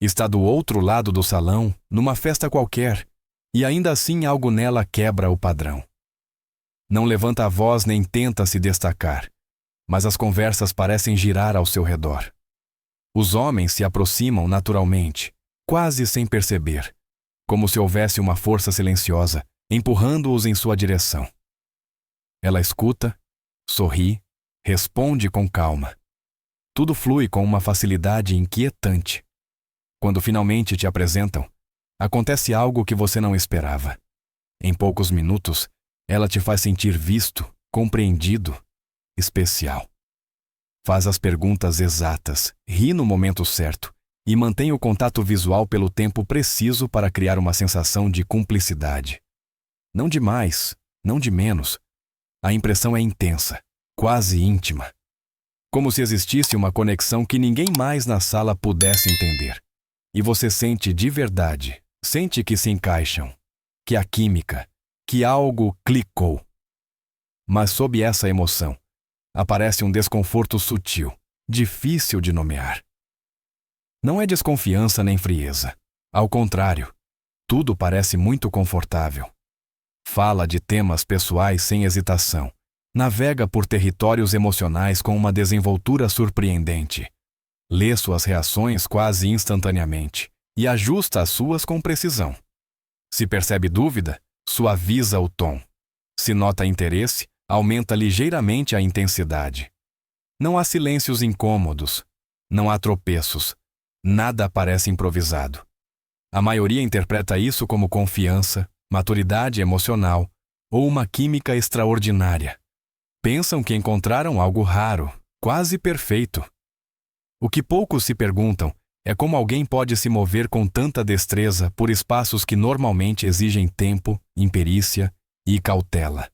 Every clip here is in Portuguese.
Está do outro lado do salão, numa festa qualquer, e ainda assim algo nela quebra o padrão. Não levanta a voz nem tenta se destacar, mas as conversas parecem girar ao seu redor. Os homens se aproximam naturalmente, quase sem perceber, como se houvesse uma força silenciosa, empurrando-os em sua direção. Ela escuta, sorri, responde com calma. Tudo flui com uma facilidade inquietante. Quando finalmente te apresentam, acontece algo que você não esperava. Em poucos minutos, ela te faz sentir visto, compreendido, especial. Faz as perguntas exatas, ri no momento certo e mantém o contato visual pelo tempo preciso para criar uma sensação de cumplicidade. Não de mais, não de menos. A impressão é intensa, quase íntima. Como se existisse uma conexão que ninguém mais na sala pudesse entender. E você sente de verdade, sente que se encaixam, que há química, que algo clicou. Mas sob essa emoção, aparece um desconforto sutil, difícil de nomear. Não é desconfiança nem frieza. Ao contrário, tudo parece muito confortável. Fala de temas pessoais sem hesitação. Navega por territórios emocionais com uma desenvoltura surpreendente. Lê suas reações quase instantaneamente e ajusta as suas com precisão. Se percebe dúvida, suaviza o tom. Se nota interesse, aumenta ligeiramente a intensidade. Não há silêncios incômodos, não há tropeços, nada parece improvisado. A maioria interpreta isso como confiança, maturidade emocional ou uma química extraordinária. Pensam que encontraram algo raro, quase perfeito. O que poucos se perguntam é como alguém pode se mover com tanta destreza por espaços que normalmente exigem tempo, imperícia e cautela.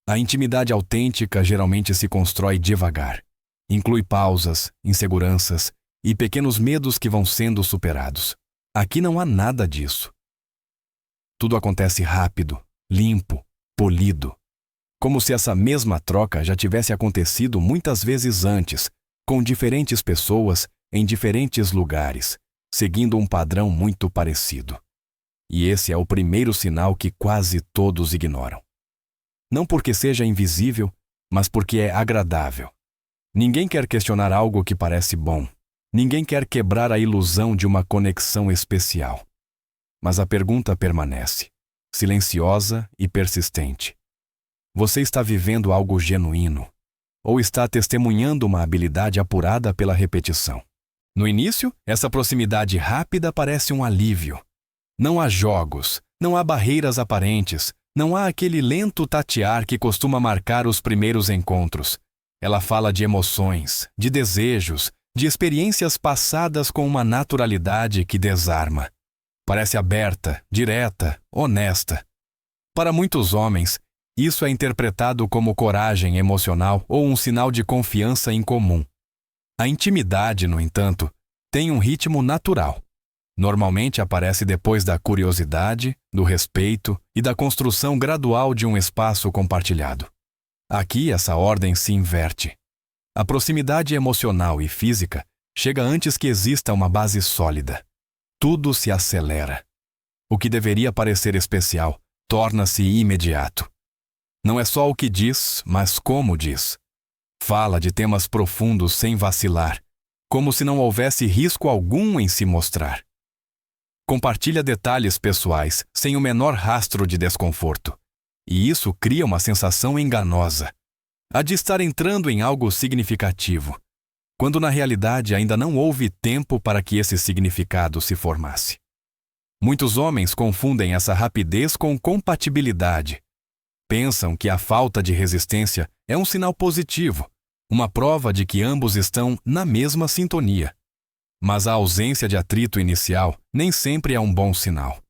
A intimidade autêntica geralmente se constrói devagar. Inclui pausas, inseguranças e pequenos medos que vão sendo superados. Aqui não há nada disso. Tudo acontece rápido, limpo, polido. Como se essa mesma troca já tivesse acontecido muitas vezes antes, com diferentes pessoas, em diferentes lugares, seguindo um padrão muito parecido. E esse é o primeiro sinal que quase todos ignoram. Não porque seja invisível, mas porque é agradável. Ninguém quer questionar algo que parece bom. Ninguém quer quebrar a ilusão de uma conexão especial. Mas a pergunta permanece, silenciosa e persistente. Você está vivendo algo genuíno? Ou está testemunhando uma habilidade apurada pela repetição? No início, essa proximidade rápida parece um alívio. Não há jogos, não há barreiras aparentes, não há aquele lento tatear que costuma marcar os primeiros encontros. Ela fala de emoções, de desejos, de experiências passadas com uma naturalidade que desarma. Parece aberta, direta, honesta. Para muitos homens, isso é interpretado como coragem emocional ou um sinal de confiança incomum. A intimidade, no entanto, tem um ritmo natural. Normalmente aparece depois da curiosidade, do respeito e da construção gradual de um espaço compartilhado. Aqui essa ordem se inverte. A proximidade emocional e física chega antes que exista uma base sólida. Tudo se acelera. O que deveria parecer especial torna-se imediato. Não é só o que diz, mas como diz. Fala de temas profundos sem vacilar, como se não houvesse risco algum em se mostrar. Compartilha detalhes pessoais sem o menor rastro de desconforto. E isso cria uma sensação enganosa. A de estar entrando em algo significativo, quando na realidade ainda não houve tempo para que esse significado se formasse. Muitos homens confundem essa rapidez com compatibilidade. Pensam que a falta de resistência é um sinal positivo, uma prova de que ambos estão na mesma sintonia. Mas a ausência de atrito inicial nem sempre é um bom sinal.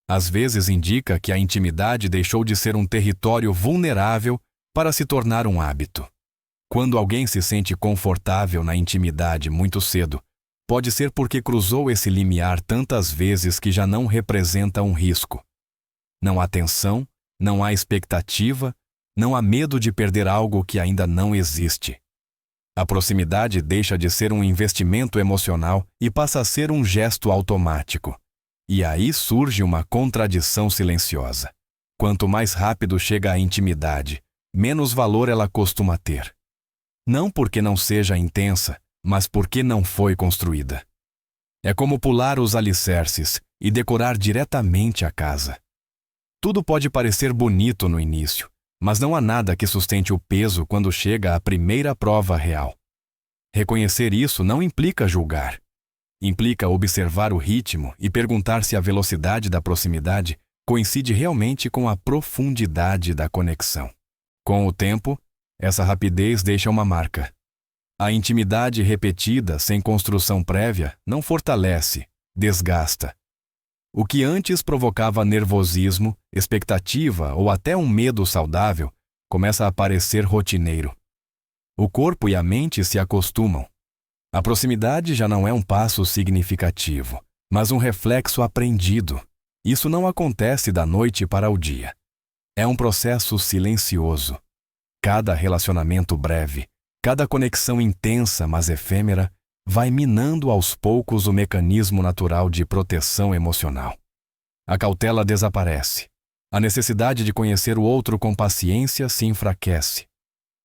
Às vezes indica que a intimidade deixou de ser um território vulnerável para se tornar um hábito. Quando alguém se sente confortável na intimidade muito cedo, pode ser porque cruzou esse limiar tantas vezes que já não representa um risco. Não há tensão, não há expectativa, não há medo de perder algo que ainda não existe. A proximidade deixa de ser um investimento emocional e passa a ser um gesto automático. E aí surge uma contradição silenciosa. Quanto mais rápido chega a intimidade, menos valor ela costuma ter. Não porque não seja intensa, mas porque não foi construída. É como pular os alicerces e decorar diretamente a casa. Tudo pode parecer bonito no início, mas não há nada que sustente o peso quando chega a primeira prova real. Reconhecer isso não implica julgar. Implica observar o ritmo e perguntar se a velocidade da proximidade coincide realmente com a profundidade da conexão. Com o tempo, essa rapidez deixa uma marca. A intimidade repetida, sem construção prévia, não fortalece, desgasta. O que antes provocava nervosismo, expectativa ou até um medo saudável, começa a parecer rotineiro. O corpo e a mente se acostumam. A proximidade já não é um passo significativo, mas um reflexo aprendido. Isso não acontece da noite para o dia. É um processo silencioso. Cada relacionamento breve, cada conexão intensa, mas efêmera, vai minando aos poucos o mecanismo natural de proteção emocional. A cautela desaparece. A necessidade de conhecer o outro com paciência se enfraquece.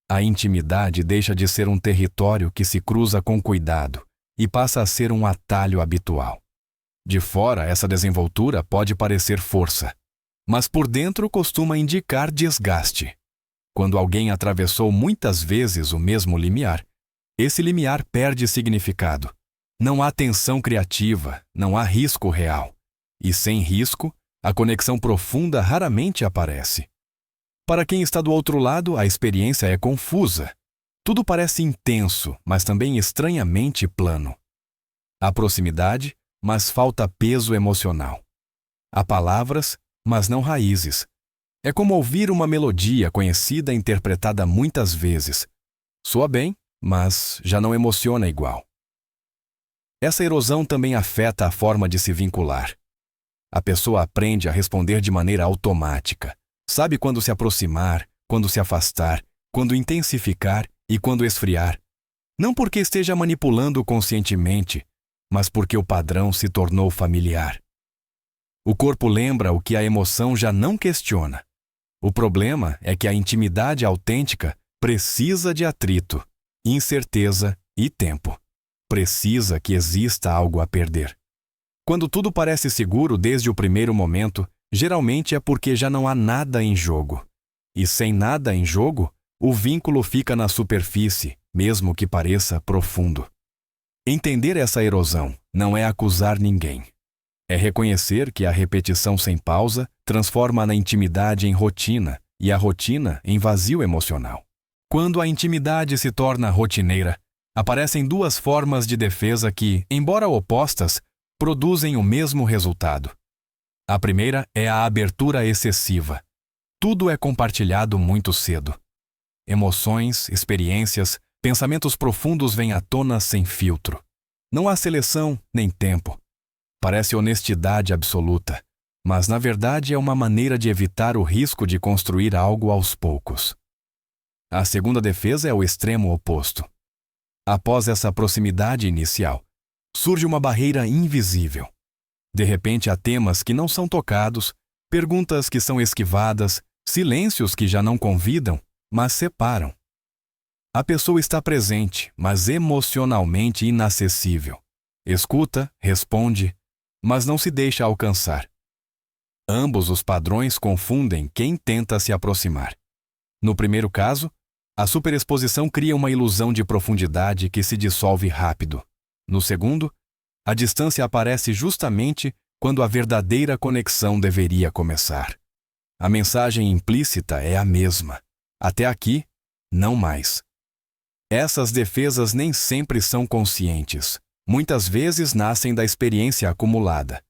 A intimidade deixa de ser um território que se cruza com cuidado e passa a ser um atalho habitual. De fora, essa desenvoltura pode parecer força, mas por dentro costuma indicar desgaste. Quando alguém atravessou muitas vezes o mesmo limiar, esse limiar perde significado. Não há tensão criativa, não há risco real. E sem risco, a conexão profunda raramente aparece. Para quem está do outro lado, a experiência é confusa. Tudo parece intenso, mas também estranhamente plano. Há proximidade, mas falta peso emocional. Há palavras, mas não raízes. É como ouvir uma melodia conhecida interpretada muitas vezes. Soa bem, mas já não emociona igual. Essa erosão também afeta a forma de se vincular. A pessoa aprende a responder de maneira automática. Sabe quando se aproximar, quando se afastar, quando intensificar e quando esfriar. Não porque esteja manipulando conscientemente, mas porque o padrão se tornou familiar. O corpo lembra o que a emoção já não questiona. O problema é que a intimidade autêntica precisa de atrito, incerteza e tempo. Precisa que exista algo a perder. Quando tudo parece seguro desde o primeiro momento, geralmente é porque já não há nada em jogo. E sem nada em jogo, o vínculo fica na superfície, mesmo que pareça profundo. Entender essa erosão não é acusar ninguém. É reconhecer que a repetição sem pausa transforma a intimidade em rotina e a rotina em vazio emocional. Quando a intimidade se torna rotineira, aparecem duas formas de defesa que, embora opostas, produzem o mesmo resultado. A primeira é a abertura excessiva. Tudo é compartilhado muito cedo. Emoções, experiências, pensamentos profundos vêm à tona sem filtro. Não há seleção nem tempo. Parece honestidade absoluta, mas na verdade é uma maneira de evitar o risco de construir algo aos poucos. A segunda defesa é o extremo oposto. Após essa proximidade inicial, surge uma barreira invisível. De repente há temas que não são tocados, perguntas que são esquivadas, silêncios que já não convidam, mas separam. A pessoa está presente, mas emocionalmente inacessível. Escuta, responde, mas não se deixa alcançar. Ambos os padrões confundem quem tenta se aproximar. No primeiro caso, a superexposição cria uma ilusão de profundidade que se dissolve rápido. No segundo, a distância aparece justamente quando a verdadeira conexão deveria começar. A mensagem implícita é a mesma. Até aqui, não mais. Essas defesas nem sempre são conscientes. Muitas vezes nascem da experiência acumulada.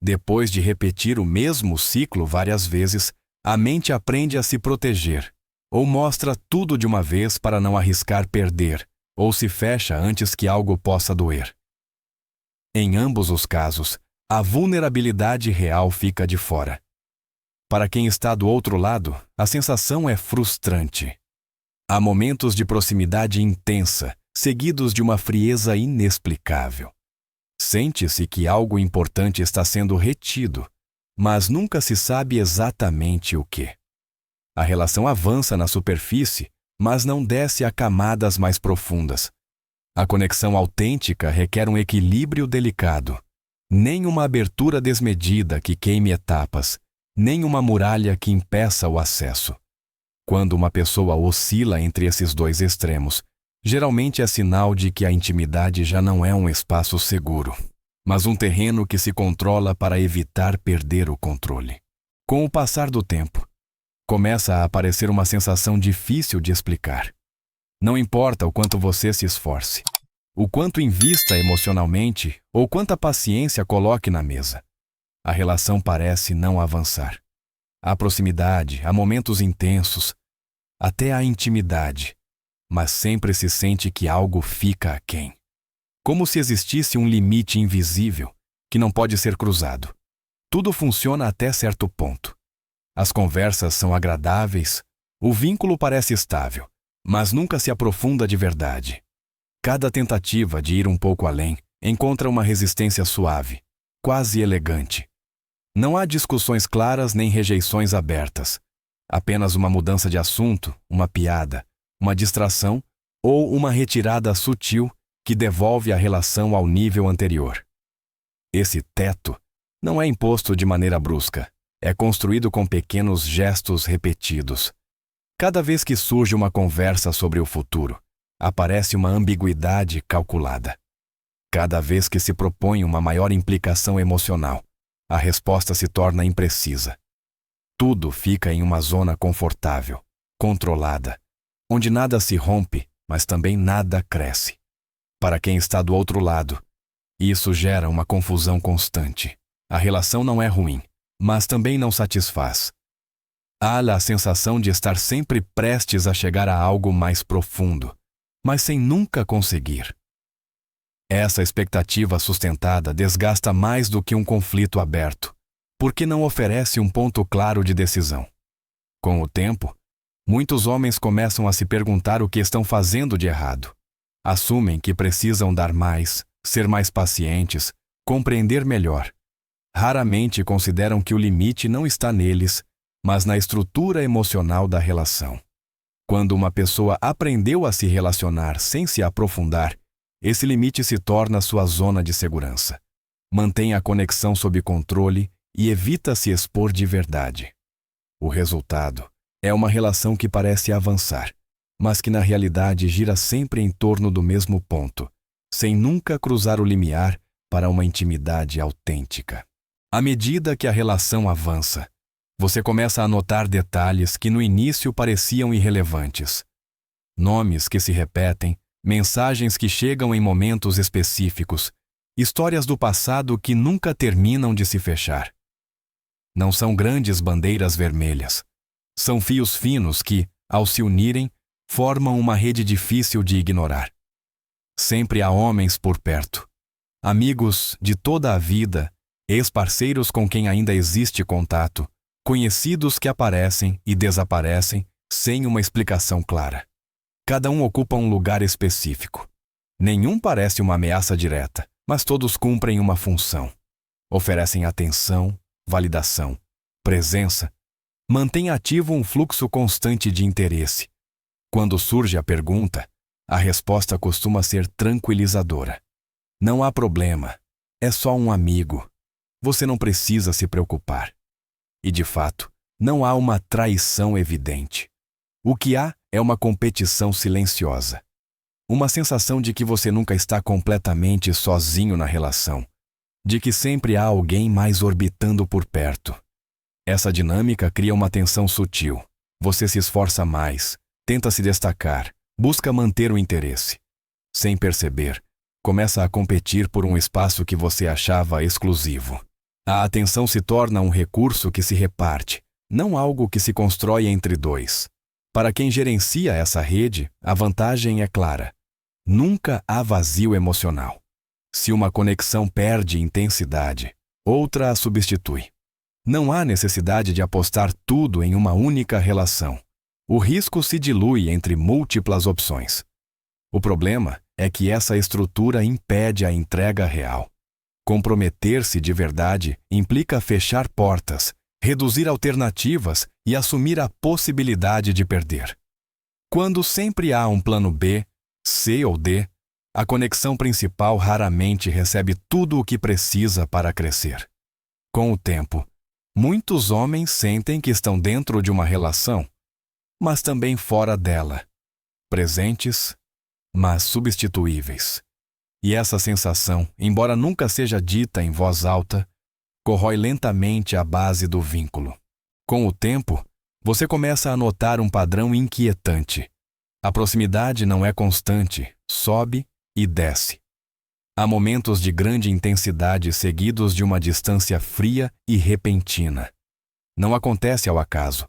Depois de repetir o mesmo ciclo várias vezes, a mente aprende a se proteger, ou mostra tudo de uma vez para não arriscar perder, ou se fecha antes que algo possa doer. Em ambos os casos, a vulnerabilidade real fica de fora. Para quem está do outro lado, a sensação é frustrante. Há momentos de proximidade intensa, seguidos de uma frieza inexplicável. Sente-se que algo importante está sendo retido, mas nunca se sabe exatamente o que. A relação avança na superfície, mas não desce a camadas mais profundas. A conexão autêntica requer um equilíbrio delicado. Nem uma abertura desmedida que queime etapas, nem uma muralha que impeça o acesso. Quando uma pessoa oscila entre esses dois extremos, geralmente é sinal de que a intimidade já não é um espaço seguro, mas um terreno que se controla para evitar perder o controle. Com o passar do tempo, começa a aparecer uma sensação difícil de explicar. Não importa o quanto você se esforce, o quanto invista emocionalmente ou quanta paciência coloque na mesa, a relação parece não avançar. Há proximidade, há momentos intensos, até há intimidade, mas sempre se sente que algo fica aquém. Como se existisse um limite invisível que não pode ser cruzado. Tudo funciona até certo ponto. As conversas são agradáveis, o vínculo parece estável, mas nunca se aprofunda de verdade. Cada tentativa de ir um pouco além encontra uma resistência suave, quase elegante. Não há discussões claras nem rejeições abertas. Apenas uma mudança de assunto, uma piada, uma distração ou uma retirada sutil que devolve a relação ao nível anterior. Esse teto não é imposto de maneira brusca, é construído com pequenos gestos repetidos. Cada vez que surge uma conversa sobre o futuro, aparece uma ambiguidade calculada. Cada vez que se propõe uma maior implicação emocional, a resposta se torna imprecisa. Tudo fica em uma zona confortável, controlada, onde nada se rompe, mas também nada cresce. Para quem está do outro lado, isso gera uma confusão constante. A relação não é ruim, mas também não satisfaz. Há a sensação de estar sempre prestes a chegar a algo mais profundo, mas sem nunca conseguir. Essa expectativa sustentada desgasta mais do que um conflito aberto, porque não oferece um ponto claro de decisão. Com o tempo, muitos homens começam a se perguntar o que estão fazendo de errado. Assumem que precisam dar mais, ser mais pacientes, compreender melhor. Raramente consideram que o limite não está neles, mas na estrutura emocional da relação. Quando uma pessoa aprendeu a se relacionar sem se aprofundar, esse limite se torna sua zona de segurança. Mantém a conexão sob controle e evita se expor de verdade. O resultado é uma relação que parece avançar, mas que na realidade gira sempre em torno do mesmo ponto, sem nunca cruzar o limiar para uma intimidade autêntica. À medida que a relação avança, você começa a notar detalhes que no início pareciam irrelevantes. Nomes que se repetem, mensagens que chegam em momentos específicos, histórias do passado que nunca terminam de se fechar. Não são grandes bandeiras vermelhas. São fios finos que, ao se unirem, formam uma rede difícil de ignorar. Sempre há homens por perto. Amigos de toda a vida, ex-parceiros com quem ainda existe contato, conhecidos que aparecem e desaparecem sem uma explicação clara. Cada um ocupa um lugar específico. Nenhum parece uma ameaça direta, mas todos cumprem uma função. Oferecem atenção, validação, presença. Mantém ativo um fluxo constante de interesse. Quando surge a pergunta, a resposta costuma ser tranquilizadora. Não há problema, é só um amigo. Você não precisa se preocupar. E de fato, não há uma traição evidente. O que há é uma competição silenciosa. Uma sensação de que você nunca está completamente sozinho na relação, de que sempre há alguém mais orbitando por perto. Essa dinâmica cria uma tensão sutil. Você se esforça mais, tenta se destacar, busca manter o interesse. Sem perceber, começa a competir por um espaço que você achava exclusivo. A atenção se torna um recurso que se reparte, não algo que se constrói entre dois. Para quem gerencia essa rede, a vantagem é clara. Nunca há vazio emocional. Se uma conexão perde intensidade, outra a substitui. Não há necessidade de apostar tudo em uma única relação. O risco se dilui entre múltiplas opções. O problema é que essa estrutura impede a entrega real. Comprometer-se de verdade implica fechar portas, reduzir alternativas e assumir a possibilidade de perder. Quando sempre há um plano B, C ou D, a conexão principal raramente recebe tudo o que precisa para crescer. Com o tempo, muitos homens sentem que estão dentro de uma relação, mas também fora dela, presentes, mas substituíveis. E essa sensação, embora nunca seja dita em voz alta, corrói lentamente a base do vínculo. Com o tempo, você começa a notar um padrão inquietante. A proximidade não é constante, sobe e desce. Há momentos de grande intensidade seguidos de uma distância fria e repentina. Não acontece ao acaso.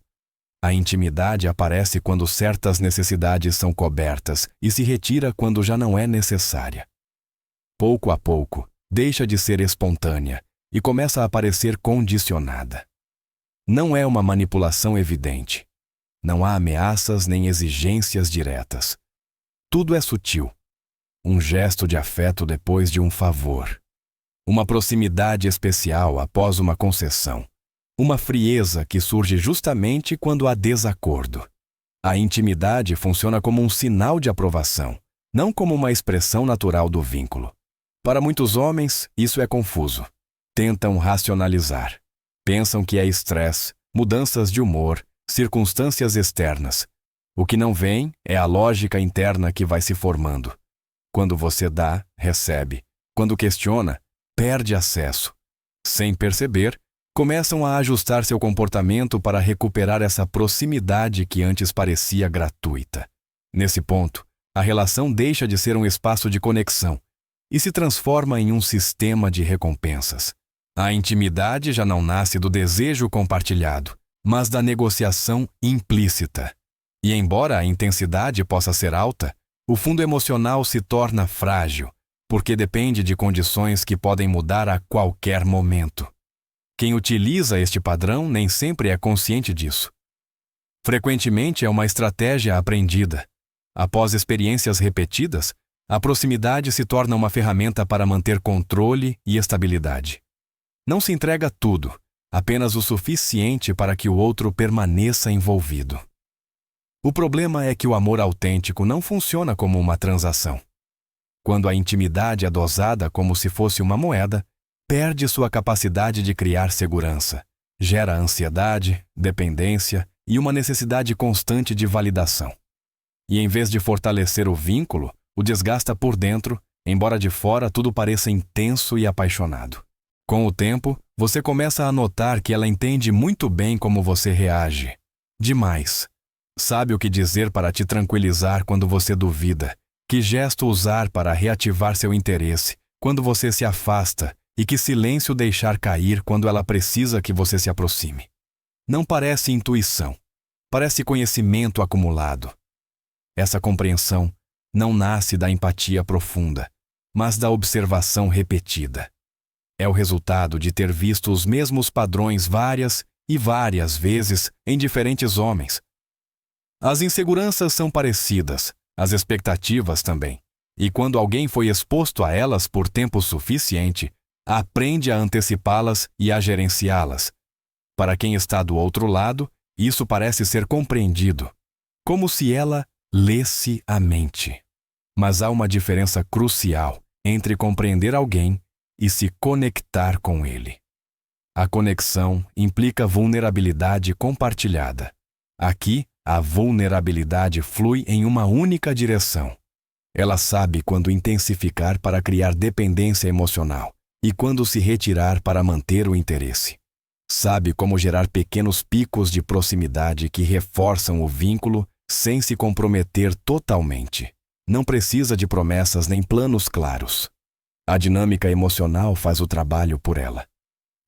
A intimidade aparece quando certas necessidades são cobertas e se retira quando já não é necessária. Pouco a pouco, deixa de ser espontânea e começa a parecer condicionada. Não é uma manipulação evidente. Não há ameaças nem exigências diretas. Tudo é sutil. Um gesto de afeto depois de um favor. Uma proximidade especial após uma concessão. Uma frieza que surge justamente quando há desacordo. A intimidade funciona como um sinal de aprovação, não como uma expressão natural do vínculo. Para muitos homens, isso é confuso. Tentam racionalizar. Pensam que é estresse, mudanças de humor, circunstâncias externas. O que não veem é a lógica interna que vai se formando. Quando você dá, recebe. Quando questiona, perde acesso. Sem perceber, começam a ajustar seu comportamento para recuperar essa proximidade que antes parecia gratuita. Nesse ponto, a relação deixa de ser um espaço de conexão e se transforma em um sistema de recompensas. A intimidade já não nasce do desejo compartilhado, mas da negociação implícita. E embora a intensidade possa ser alta, o fundo emocional se torna frágil, porque depende de condições que podem mudar a qualquer momento. Quem utiliza este padrão nem sempre é consciente disso. Frequentemente é uma estratégia aprendida. Após experiências repetidas, a proximidade se torna uma ferramenta para manter controle e estabilidade. Não se entrega tudo, apenas o suficiente para que o outro permaneça envolvido. O problema é que o amor autêntico não funciona como uma transação. Quando a intimidade é dosada como se fosse uma moeda, perde sua capacidade de criar segurança, gera ansiedade, dependência e uma necessidade constante de validação. E em vez de fortalecer o vínculo, o desgasta por dentro, embora de fora tudo pareça intenso e apaixonado. Com o tempo, você começa a notar que ela entende muito bem como você reage. Demais. Sabe o que dizer para te tranquilizar quando você duvida, que gesto usar para reativar seu interesse quando você se afasta e que silêncio deixar cair quando ela precisa que você se aproxime. Não parece intuição, parece conhecimento acumulado. Essa compreensão não nasce da empatia profunda, mas da observação repetida. É o resultado de ter visto os mesmos padrões várias e várias vezes em diferentes homens. As inseguranças são parecidas, as expectativas também. E quando alguém foi exposto a elas por tempo suficiente, aprende a antecipá-las e a gerenciá-las. Para quem está do outro lado, isso parece ser compreendido, como se ela lesse a mente. Mas há uma diferença crucial entre compreender alguém e se conectar com ele. A conexão implica vulnerabilidade compartilhada. Aqui, a vulnerabilidade flui em uma única direção. Ela sabe quando intensificar para criar dependência emocional e quando se retirar para manter o interesse. Sabe como gerar pequenos picos de proximidade que reforçam o vínculo sem se comprometer totalmente. Não precisa de promessas nem planos claros. A dinâmica emocional faz o trabalho por ela.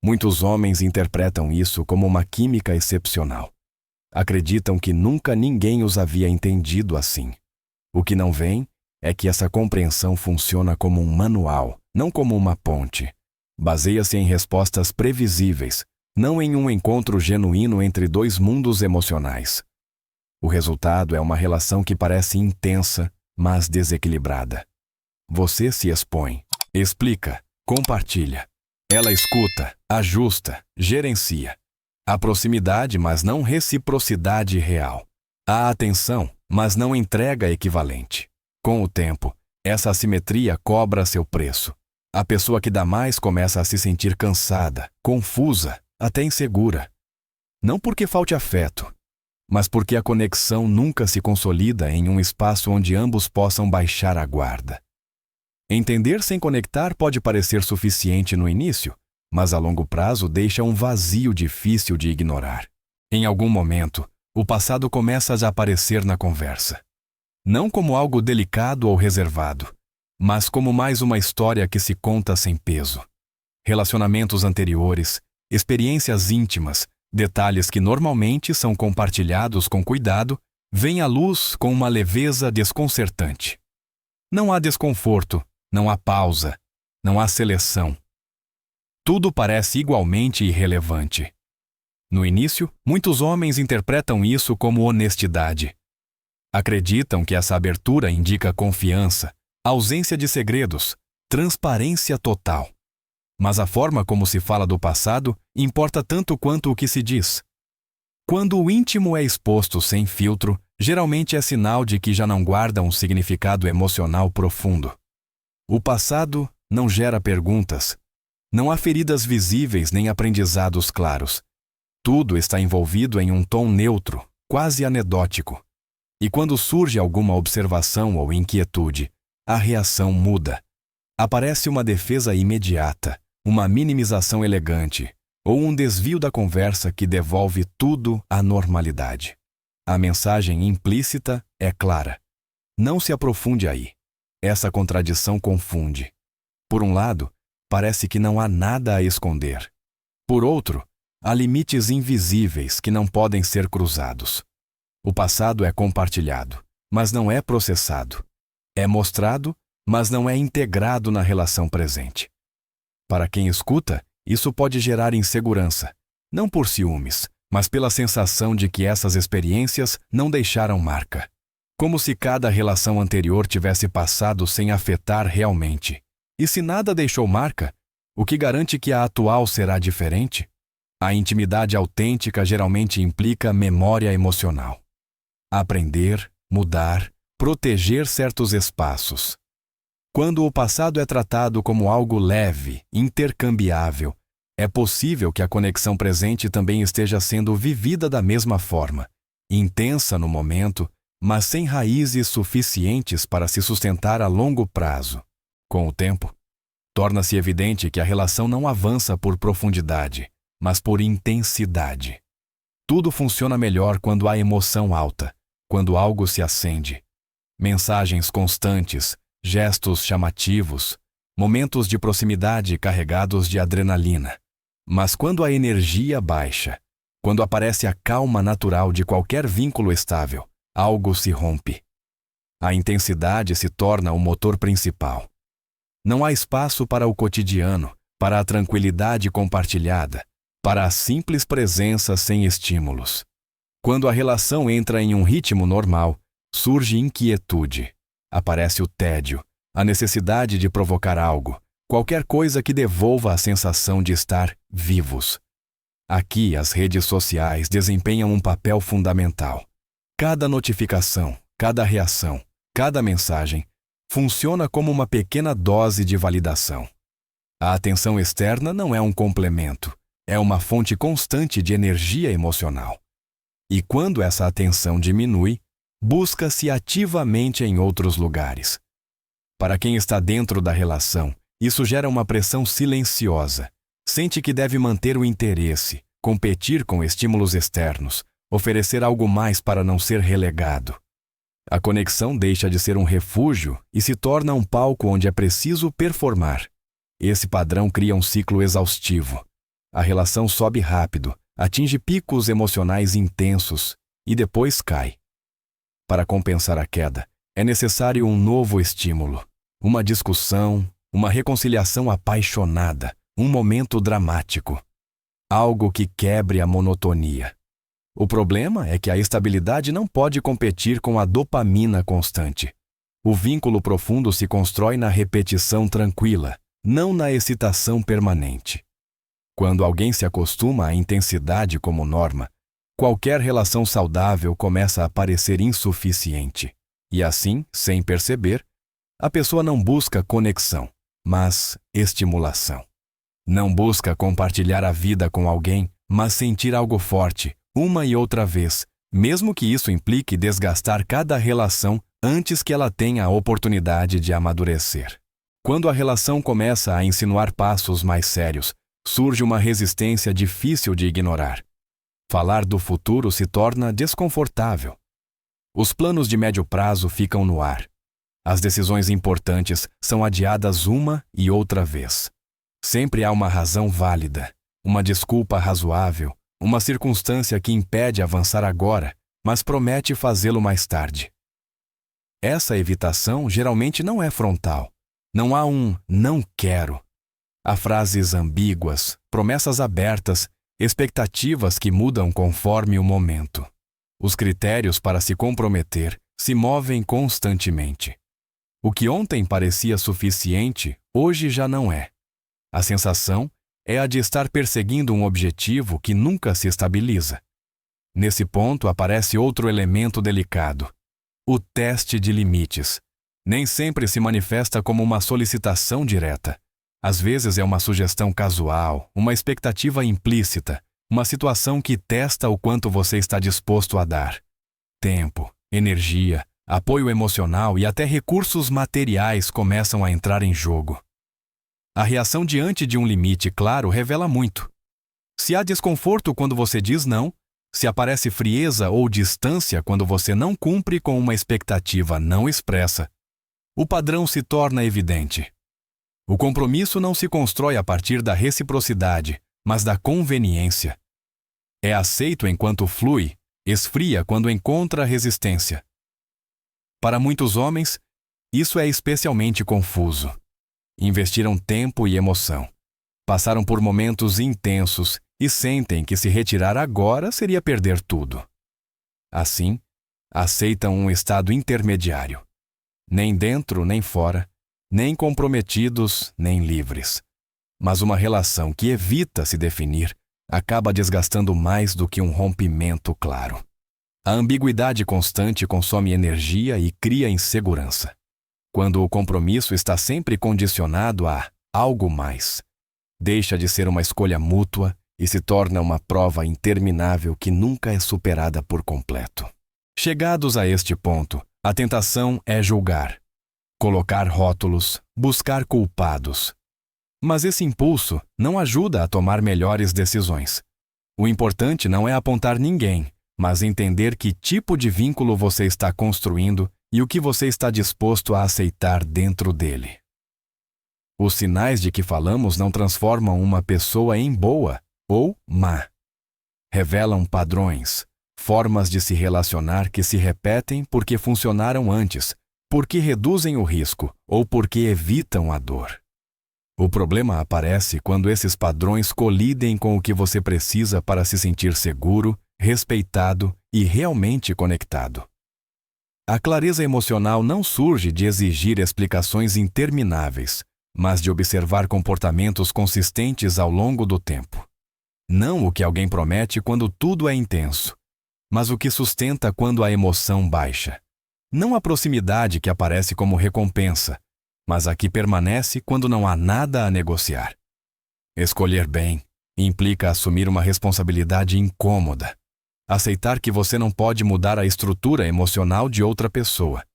Muitos homens interpretam isso como uma química excepcional. Acreditam que nunca ninguém os havia entendido assim. O que não veem é que essa compreensão funciona como um manual, não como uma ponte. Baseia-se em respostas previsíveis, não em um encontro genuíno entre dois mundos emocionais. O resultado é uma relação que parece intensa, mas desequilibrada. Você se expõe, explica, compartilha. Ela escuta, ajusta, gerencia. Há proximidade, mas não reciprocidade real. Há atenção, mas não entrega equivalente. Com o tempo, essa assimetria cobra seu preço. A pessoa que dá mais começa a se sentir cansada, confusa, até insegura. Não porque falte afeto, mas porque a conexão nunca se consolida em um espaço onde ambos possam baixar a guarda. Entender sem conectar pode parecer suficiente no início, mas a longo prazo deixa um vazio difícil de ignorar. Em algum momento, o passado começa a aparecer na conversa. Não como algo delicado ou reservado, mas como mais uma história que se conta sem peso. Relacionamentos anteriores, experiências íntimas, detalhes que normalmente são compartilhados com cuidado, vêm à luz com uma leveza desconcertante. Não há desconforto, não há pausa, não há seleção. Tudo parece igualmente irrelevante. No início, muitos homens interpretam isso como honestidade. Acreditam que essa abertura indica confiança, ausência de segredos, transparência total. Mas a forma como se fala do passado importa tanto quanto o que se diz. Quando o íntimo é exposto sem filtro, geralmente é sinal de que já não guarda um significado emocional profundo. O passado não gera perguntas. Não há feridas visíveis nem aprendizados claros. Tudo está envolvido em um tom neutro, quase anedótico. E quando surge alguma observação ou inquietude, a reação muda. Aparece uma defesa imediata, uma minimização elegante, ou um desvio da conversa que devolve tudo à normalidade. A mensagem implícita é clara. Não se aprofunde aí. Essa contradição confunde. Por um lado, parece que não há nada a esconder. Por outro, há limites invisíveis que não podem ser cruzados. O passado é compartilhado, mas não é processado. É mostrado, mas não é integrado na relação presente. Para quem escuta, isso pode gerar insegurança, não por ciúmes, mas pela sensação de que essas experiências não deixaram marca. Como se cada relação anterior tivesse passado sem afetar realmente. E se nada deixou marca, o que garante que a atual será diferente? A intimidade autêntica geralmente implica memória emocional. Aprender, mudar, proteger certos espaços. Quando o passado é tratado como algo leve, intercambiável, é possível que a conexão presente também esteja sendo vivida da mesma forma, intensa no momento, mas sem raízes suficientes para se sustentar a longo prazo. Com o tempo, torna-se evidente que a relação não avança por profundidade, mas por intensidade. Tudo funciona melhor quando há emoção alta, quando algo se acende. Mensagens constantes, gestos chamativos, momentos de proximidade carregados de adrenalina. Mas quando a energia baixa, quando aparece a calma natural de qualquer vínculo estável, algo se rompe. A intensidade se torna o motor principal. Não há espaço para o cotidiano, para a tranquilidade compartilhada, para a simples presença sem estímulos. Quando a relação entra em um ritmo normal, surge inquietude. Aparece o tédio, a necessidade de provocar algo, qualquer coisa que devolva a sensação de estar vivos. Aqui as redes sociais desempenham um papel fundamental. Cada notificação, cada reação, cada mensagem funciona como uma pequena dose de validação. A atenção externa não é um complemento, é uma fonte constante de energia emocional. E quando essa atenção diminui, busca-se ativamente em outros lugares. Para quem está dentro da relação, isso gera uma pressão silenciosa. Sente que deve manter o interesse, competir com estímulos externos, oferecer algo mais para não ser relegado. A conexão deixa de ser um refúgio e se torna um palco onde é preciso performar. Esse padrão cria um ciclo exaustivo. A relação sobe rápido, atinge picos emocionais intensos e depois cai. Para compensar a queda, é necessário um novo estímulo, uma discussão, uma reconciliação apaixonada, um momento dramático. Algo que quebre a monotonia. O problema é que a estabilidade não pode competir com a dopamina constante. O vínculo profundo se constrói na repetição tranquila, não na excitação permanente. Quando alguém se acostuma à intensidade como norma, qualquer relação saudável começa a parecer insuficiente. E assim, sem perceber, a pessoa não busca conexão, mas estimulação. Não busca compartilhar a vida com alguém, mas sentir algo forte, uma e outra vez, mesmo que isso implique desgastar cada relação antes que ela tenha a oportunidade de amadurecer. Quando a relação começa a insinuar passos mais sérios, surge uma resistência difícil de ignorar. Falar do futuro se torna desconfortável. Os planos de médio prazo ficam no ar. As decisões importantes são adiadas uma e outra vez. Sempre há uma razão válida, uma desculpa razoável, uma circunstância que impede avançar agora, mas promete fazê-lo mais tarde. Essa evitação geralmente não é frontal. Não há um "não quero". Há frases ambíguas, promessas abertas, expectativas que mudam conforme o momento. Os critérios para se comprometer se movem constantemente. O que ontem parecia suficiente, hoje já não é. A sensação é a de estar perseguindo um objetivo que nunca se estabiliza. Nesse ponto aparece outro elemento delicado: o teste de limites. Nem sempre se manifesta como uma solicitação direta. Às vezes é uma sugestão casual, uma expectativa implícita, uma situação que testa o quanto você está disposto a dar. Tempo, energia, apoio emocional e até recursos materiais começam a entrar em jogo. A reação diante de um limite claro revela muito. Se há desconforto quando você diz não, se aparece frieza ou distância quando você não cumpre com uma expectativa não expressa, o padrão se torna evidente. O compromisso não se constrói a partir da reciprocidade, mas da conveniência. É aceito enquanto flui, esfria quando encontra resistência. Para muitos homens, isso é especialmente confuso. Investiram tempo e emoção. Passaram por momentos intensos e sentem que se retirar agora seria perder tudo. Assim, aceitam um estado intermediário. Nem dentro nem fora, nem comprometidos nem livres. Mas uma relação que evita se definir acaba desgastando mais do que um rompimento claro. A ambiguidade constante consome energia e cria insegurança. Quando o compromisso está sempre condicionado a algo mais, deixa de ser uma escolha mútua e se torna uma prova interminável que nunca é superada por completo. Chegados a este ponto, a tentação é julgar, colocar rótulos, buscar culpados. Mas esse impulso não ajuda a tomar melhores decisões. O importante não é apontar ninguém, mas entender que tipo de vínculo você está construindo e o que você está disposto a aceitar dentro dele. Os sinais de que falamos não transformam uma pessoa em boa ou má. Revelam padrões, formas de se relacionar que se repetem porque funcionaram antes, porque reduzem o risco ou porque evitam a dor. O problema aparece quando esses padrões colidem com o que você precisa para se sentir seguro, respeitado e realmente conectado. A clareza emocional não surge de exigir explicações intermináveis, mas de observar comportamentos consistentes ao longo do tempo. Não o que alguém promete quando tudo é intenso, mas o que sustenta quando a emoção baixa. Não a proximidade que aparece como recompensa, mas a que permanece quando não há nada a negociar. Escolher bem implica assumir uma responsabilidade incômoda. Aceitar que você não pode mudar a estrutura emocional de outra pessoa.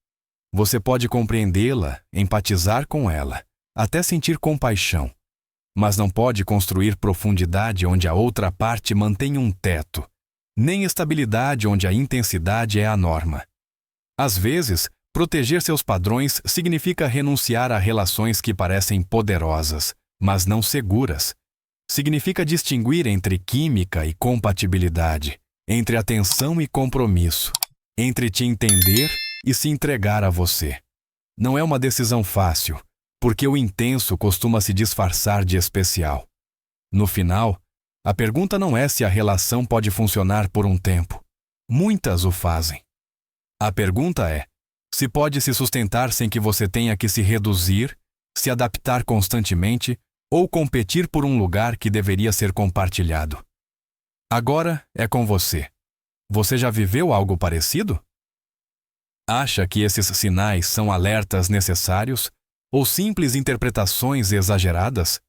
Você pode compreendê-la, empatizar com ela, até sentir compaixão, mas não pode construir profundidade onde a outra parte mantém um teto, nem estabilidade onde a intensidade é a norma. Às vezes, proteger seus padrões significa renunciar a relações que parecem poderosas, mas não seguras. Significa distinguir entre química e compatibilidade, entre atenção e compromisso, entre te entender e se entregar a você. Não é uma decisão fácil, porque o intenso costuma se disfarçar de especial. No final, a pergunta não é se a relação pode funcionar por um tempo. Muitas o fazem. A pergunta é: Se pode se sustentar sem que você tenha que se reduzir, se adaptar constantemente ou competir por um lugar que deveria ser compartilhado. Agora é com você. Você já viveu algo parecido? Acha que esses sinais são alertas necessários ou simples interpretações exageradas?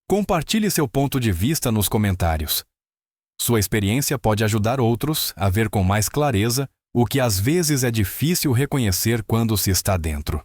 Compartilhe seu ponto de vista nos comentários. Sua experiência pode ajudar outros a ver com mais clareza o que às vezes é difícil reconhecer quando se está dentro.